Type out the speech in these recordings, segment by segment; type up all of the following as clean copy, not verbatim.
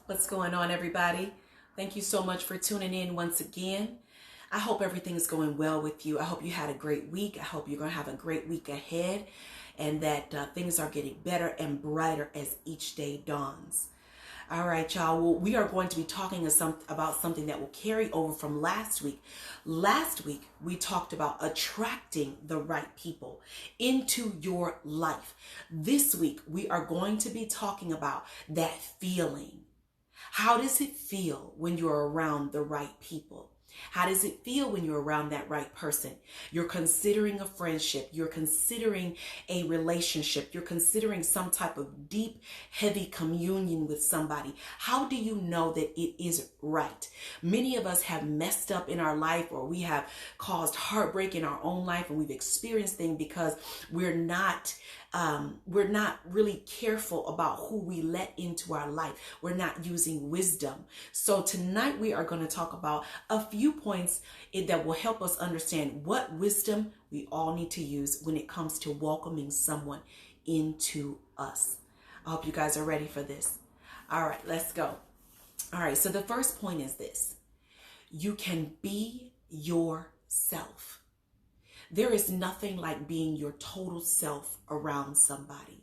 What's going on, everybody? Thank you so much for tuning in once again. I hope everything's going well with you. I hope you had a great week. I hope you're going to have a great week ahead and that things are getting better and brighter as each day dawns. All right, y'all. Well, we are going to be talking about something that will carry over from last week. Last week, we talked about attracting the right people into your life. This week, we are going to be talking about that feeling. How does it feel when you're around the right people? How does it feel when you're around that right person? You're considering a friendship. You're considering a relationship. You're considering some type of deep, heavy communion with somebody. How do you know that it is right? Many of us have messed up in our life, or we have caused heartbreak in our own life, and we've experienced things because we're not really careful about who we let into our life. We're not using wisdom. So tonight we are going to talk about a few points that will help us understand what wisdom we all need to use when it comes to welcoming someone into us. I hope you guys are ready for this. All right, let's go. All right, so the first point is this. You can be yourself. There is nothing like being your total self around somebody.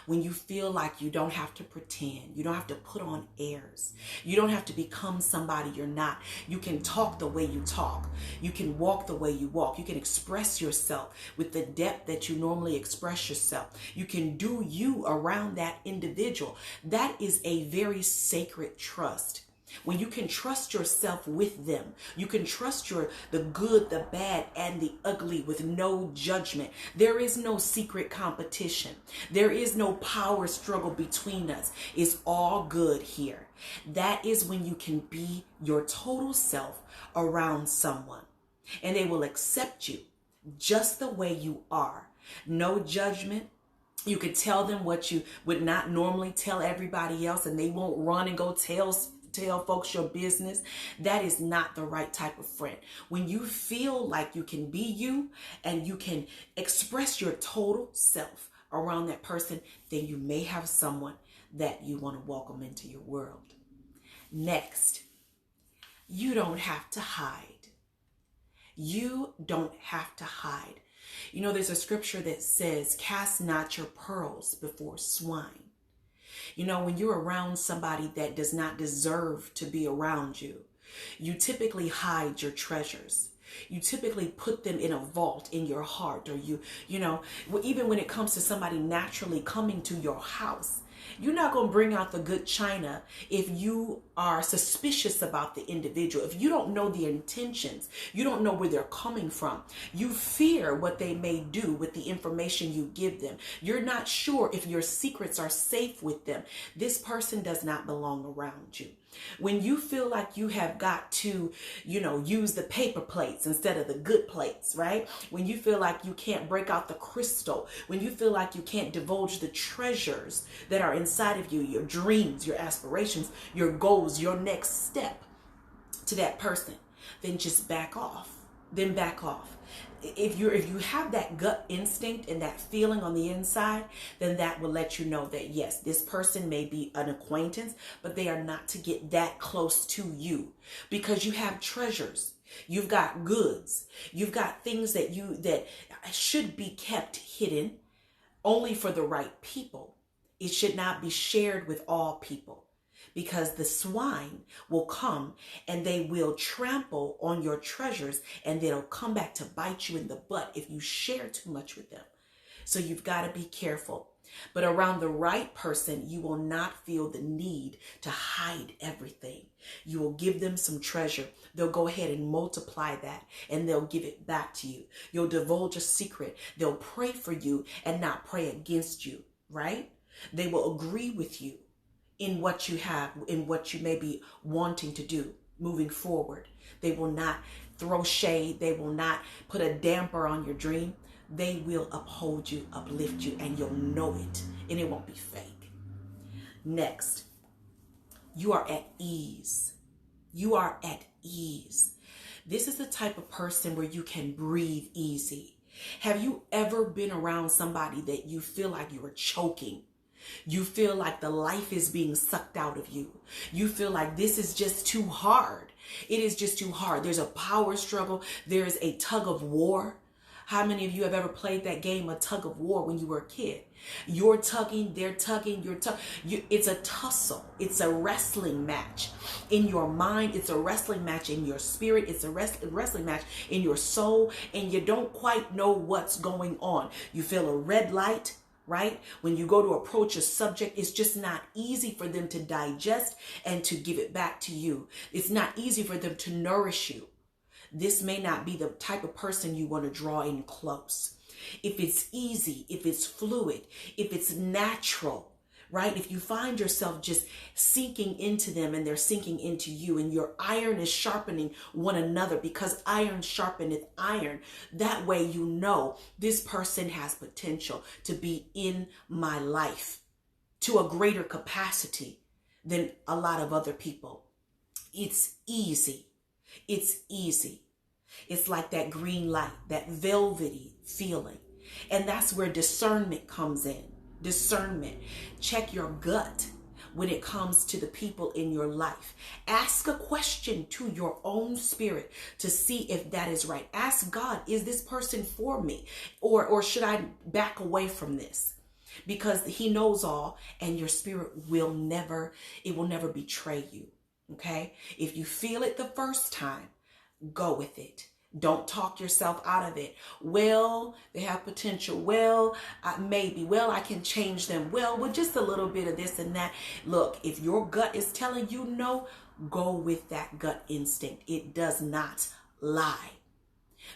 When you feel like you don't have to pretend, you don't have to put on airs, you don't have to become somebody you're not. You can talk the way you talk. You can walk the way you walk. You can express yourself with the depth that you normally express yourself. You can do you around that individual. That is a very sacred trust. When you can trust yourself with them, you can trust the good, the bad, and the ugly with no judgment. There is no secret competition. There is no power struggle between us. It's all good here. That is when you can be your total self around someone, and they will accept you just the way you are. No judgment. You could tell them what you would not normally tell everybody else, and they won't run and go tell folks your business. That is not the right type of friend. When you feel like you can be you and you can express your total self around that person, then you may have someone that you want to welcome into your world. Next, you don't have to hide. You don't have to hide. You know, there's a scripture that says, cast not your pearls before swine. You know, when you're around somebody that does not deserve to be around you, you typically hide your treasures. You typically put them in a vault in your heart, or even when it comes to somebody naturally coming to your house, you're not going to bring out the good china if you are suspicious about the individual. If you don't know the intentions, you don't know where they're coming from. You fear what they may do with the information you give them. You're not sure if your secrets are safe with them. This person does not belong around you. When you feel like you have got to, use the paper plates instead of the good plates, right? When you feel like you can't break out the crystal, when you feel like you can't divulge the treasures that are inside of you, your dreams, your aspirations, your goals, your next step to that person, then just back off. Then back off. If you have that gut instinct and that feeling on the inside, then that will let you know that yes, this person may be an acquaintance, but they are not to get that close to you, because you have treasures. You've got goods. You've got things that should be kept hidden only for the right people. It should not be shared with all people, because the swine will come and they will trample on your treasures, and they'll come back to bite you in the butt if you share too much with them. So you've got to be careful. But around the right person, you will not feel the need to hide everything. You will give them some treasure. They'll go ahead and multiply that, and they'll give it back to you. You'll divulge a secret. They'll pray for you and not pray against you, right? They will agree with you in what you have, in what you may be wanting to do moving forward. They will not throw shade. They will not put a damper on your dream. They will uphold you, uplift you, and you'll know it, and it won't be fake. Next, you are at ease. You are at ease. This is the type of person where you can breathe easy. Have you ever been around somebody that you feel like you are choking? You feel like the life is being sucked out of you. You feel like this is just too hard. It is just too hard. There's a power struggle. There's a tug of war. How many of you have ever played that game, a tug of war, when you were a kid? You're tugging, they're tugging, you're tugging. It's a tussle. It's a wrestling match in your mind. It's a wrestling match in your spirit. It's a wrestling match in your soul. And you don't quite know what's going on. You feel a red light, right? When you go to approach a subject, it's just not easy for them to digest and to give it back to you. It's not easy for them to nourish you. This may not be the type of person you want to draw in close. If it's easy, if it's fluid, if it's natural, right? If you find yourself just sinking into them and they're sinking into you, and your iron is sharpening one another, because iron sharpeneth iron, that way you know this person has potential to be in my life to a greater capacity than a lot of other people. It's easy. It's easy. It's like that green light, that velvety feeling. And that's where discernment comes in. Discernment. Check your gut when it comes to the people in your life. Ask a question to your own spirit to see if that is right. Ask God, is this person for me? Or should I back away from this? Because he knows all, and your spirit will never betray you. Okay? If you feel it the first time, go with it. Don't talk yourself out of it. Well, they have potential. Well, maybe. Well, I can change them. Well, with just a little bit of this and that. Look, if your gut is telling you no, go with that gut instinct. It does not lie.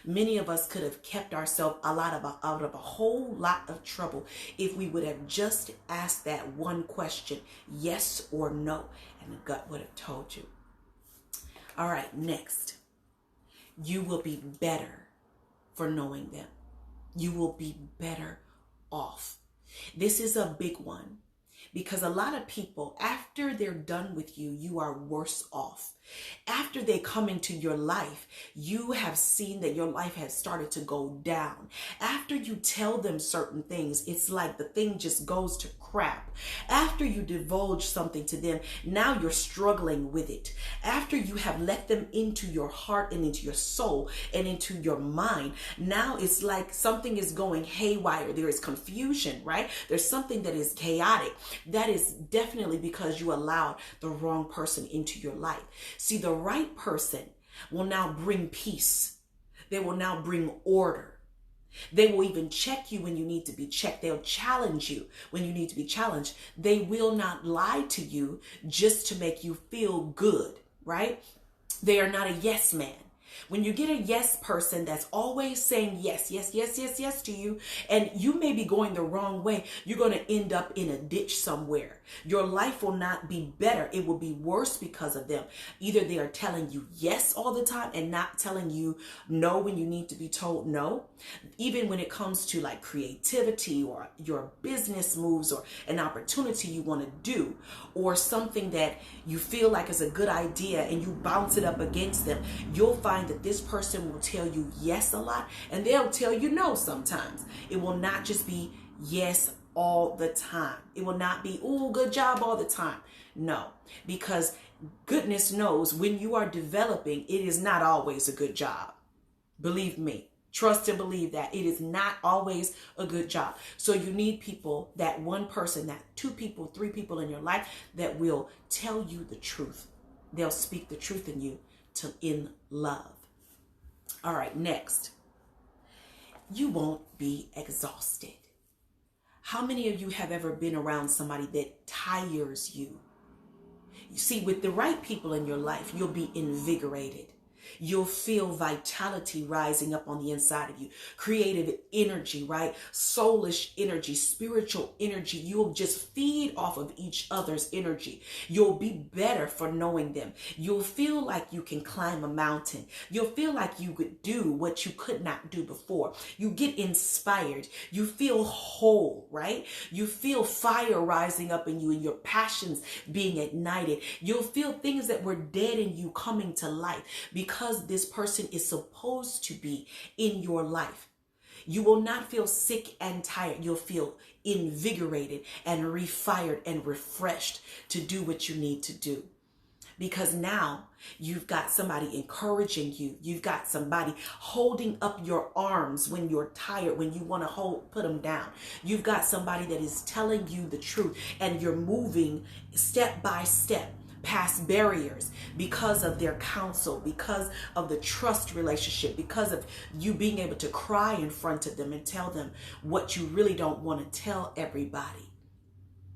Many of us could have kept ourselves out of a whole lot of trouble if we would have just asked that one question, yes or no, and the gut would have told you. All right, next. You will be better for knowing them. You will be better off. This is a big one, because a lot of people, after they're done with you, you are worse off. After they come into your life, you have seen that your life has started to go down. After you tell them certain things, it's like the thing just goes to crap. After you divulge something to them, now you're struggling with it. After you have let them into your heart and into your soul and into your mind, now it's like something is going haywire. There is confusion, right? There's something that is chaotic. That is definitely because you allowed the wrong person into your life. See, the right person will now bring peace. They will now bring order. They will even check you when you need to be checked. They'll challenge you when you need to be challenged. They will not lie to you just to make you feel good, right? They are not a yes man. When you get a yes person that's always saying yes, yes, yes, yes, yes to you, and you may be going the wrong way, you're going to end up in a ditch somewhere. Your life will not be better. It will be worse because of them. Either they are telling you yes all the time and not telling you no when you need to be told no. Even when it comes to like creativity or your business moves or an opportunity you want to do, or something that you feel like is a good idea and you bounce it up against them, you'll find that this person will tell you yes a lot, and they'll tell you no sometimes. It will not just be yes all the time. It will not be, oh, good job all the time. No, because goodness knows when you are developing, it is not always a good job. Believe me. Trust and believe that it is not always a good job. So you need people, that one person, that two people, three people in your life that will tell you the truth. They'll speak the truth in love. All right, next. You won't be exhausted. How many of you have ever been around somebody that tires you? You see, with the right people in your life, you'll be invigorated. You'll feel vitality rising up on the inside of you. Creative energy, right? Soulish energy, spiritual energy. You'll just feed off of each other's energy. You'll be better for knowing them. You'll feel like you can climb a mountain. You'll feel like you could do what you could not do before. You get inspired. You feel whole, right? You feel fire rising up in you and your passions being ignited. You'll feel things that were dead in you coming to life because this person is supposed to be in your life. You will not feel sick and tired. You'll feel invigorated and refired and refreshed to do what you need to do. Because now you've got somebody encouraging you. You've got somebody holding up your arms when you're tired, when you want to put them down. You've got somebody that is telling you the truth, and you're moving step by step past barriers because of their counsel, because of the trust relationship, because of you being able to cry in front of them and tell them what you really don't want to tell everybody.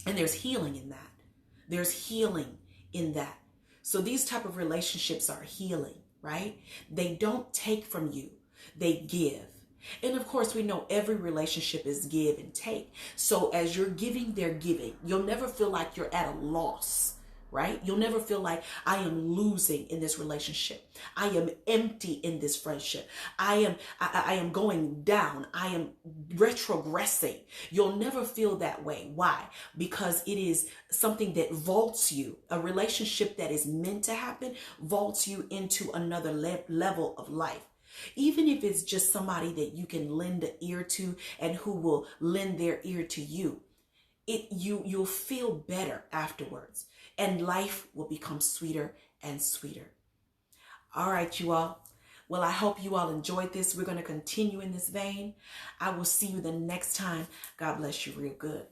And there's healing in that. There's healing in that. So these type of relationships are healing, right? They don't take from you, they give. And of course, we know every relationship is give and take. So as you're giving, they're giving. You'll never feel like you're at a loss, right? You'll never feel like I am losing in this relationship. I am empty in this friendship. I am going down. I am retrogressing. You'll never feel that way. Why? Because it is something that vaults you. A relationship that is meant to happen vaults you into another level of life. Even if it's just somebody that you can lend an ear to and who will lend their ear to you, you'll feel better afterwards, and life will become sweeter and sweeter. All right, you all. Well, I hope you all enjoyed this. We're going to continue in this vein. I will see you the next time. God bless you real good.